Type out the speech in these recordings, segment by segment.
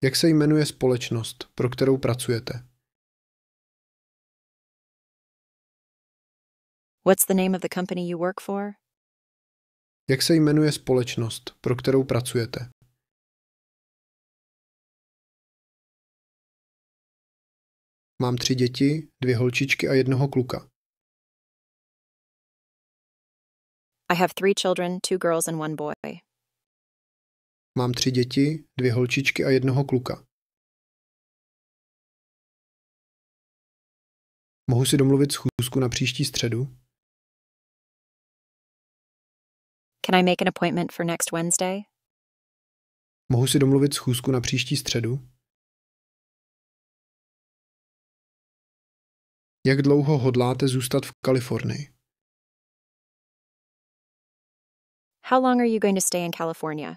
Jak se jmenuje společnost, pro kterou pracujete? What's the name of the company you work for? Jak se jmenuje společnost, pro kterou pracujete? Mám 3 děti, 2 holčičky a 1 kluka. I have 3 children, 2 girls and 1 boy. Mám 3 děti, 2 holčičky a 1 kluka. Mohu si domluvit schůzku na příští středu? Can I make an appointment for next Wednesday? Mohu si domluvit schůzku na příští středu? Jak dlouho hodláte zůstat v Kalifornii? How long are you going to stay in California?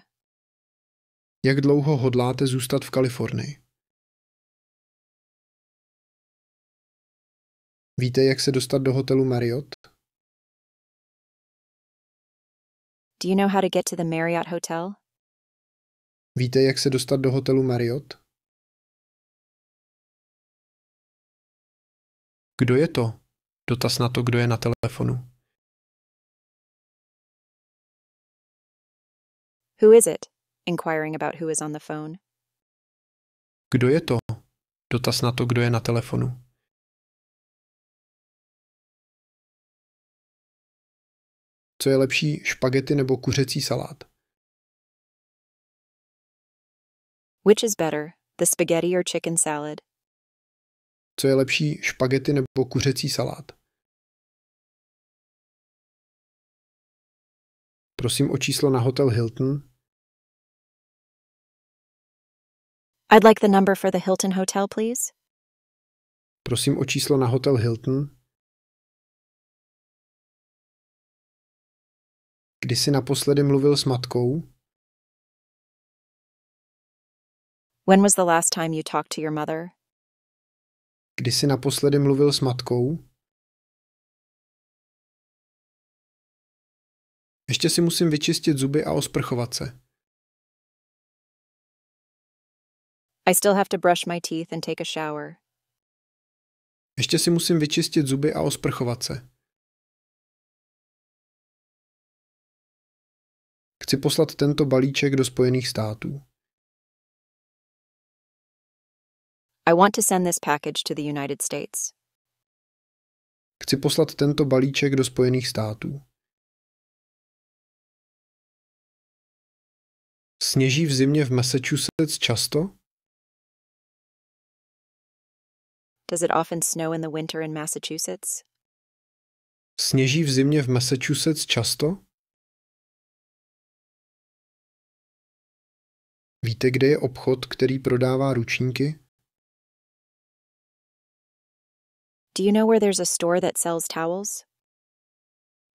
Jak dlouho hodláte zůstat v Kalifornii? Víte, jak se dostat do hotelu Marriott? Do you know how to get to the Marriott Hotel? Víte, jak se dostat do hotelu Marriott? Kdo je to? Dotaz na to, kdo je na telefonu. Who is it? Inquiring about who is on the phone. Kdo je to? Dotaz na to, kdo je na telefonu. Co je lepší, špagety nebo kuřecí salát? Which is better, the spaghetti or chicken salad? Co je lepší, špagety nebo kuřecí salát? Prosím o číslo na hotel Hilton. I'd like the number for the Hilton Hotel, please. Prosím o číslo na hotel Hilton. Kdy jsi naposledy mluvil s matkou? When was the last time you talked to your mother? Kdy jsi naposledy mluvil s matkou? Ještě si musím vyčistit zuby a osprchovat se. I still have to brush my teeth and take a shower. Ještě si musím vyčistit zuby a osprchovat se. Chci poslat tento balíček do Spojených států. I want to send this package to the United States. Chci poslat tento balíček do Spojených států. Sněží v zimě v Massachusetts často? Does it often snow in the winter in Massachusetts? Sněží v zimě v Massachusetts často? Víte, kde je obchod, který prodává ručníky? Do you know where there's a store that sells towels?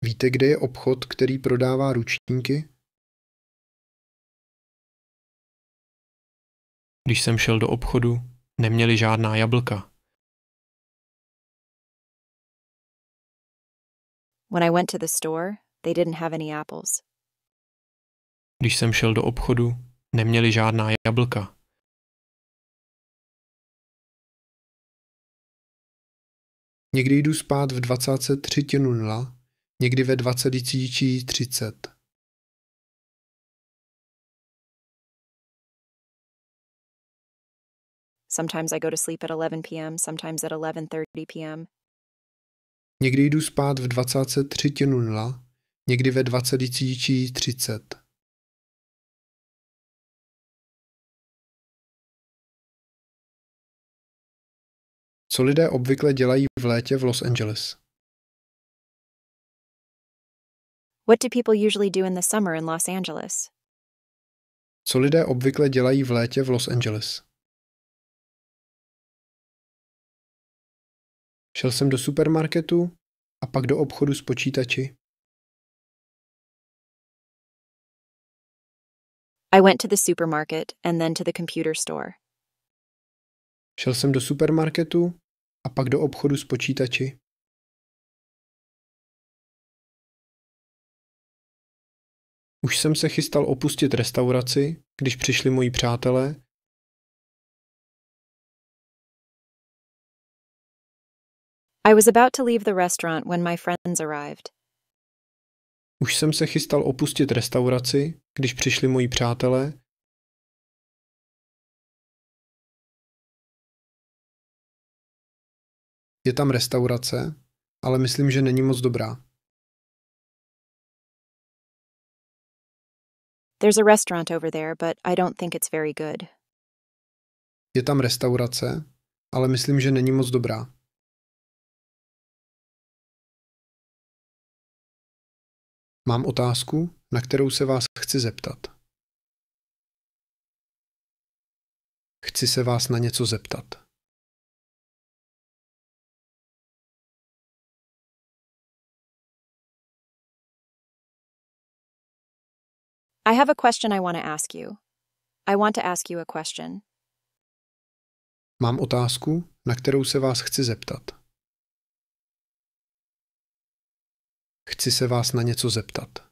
Víte, kde je obchod, který prodává ručníky? Když jsem šel do obchodu, neměli žádná jablka. When I went to the store, they didn't have any apples. Když jsem šel do obchodu, neměli žádná jablka. Někdy jdu spát v 23:00, někdy ve 20:30. Sometimes I go to sleep at 11 p.m., sometimes at 11:30 p.m. Někdy jdu spát v 23:00, někdy ve 20:30. Co lidé obvykle dělají v létě v Los Angeles? What do people usually do in the summer in Los Angeles? Co lidé obvykle dělají v létě v Los Angeles? Šel jsem do supermarketu a pak do obchodu s počítači. I went to the supermarket and then to the computer store. Šel jsem do supermarketu a pak do obchodu s počítači. Už jsem se chystal opustit restauraci, když přišli moji přátelé I was about to leave the restaurant when my friends arrived. Už jsem se chystal opustit restauraci, když přišli moji přátelé. Je tam restaurace, ale myslím, že není moc dobrá. There's a restaurant over there, but I don't think it's very good. Je tam restaurace, ale myslím, že není moc dobrá. Mám otázku, na kterou se vás chci zeptat. Chci se vás na něco zeptat. I have a question I want to ask you. I want to ask you a question. Mám otázku, na kterou se vás chci zeptat. Chci se vás na něco zeptat.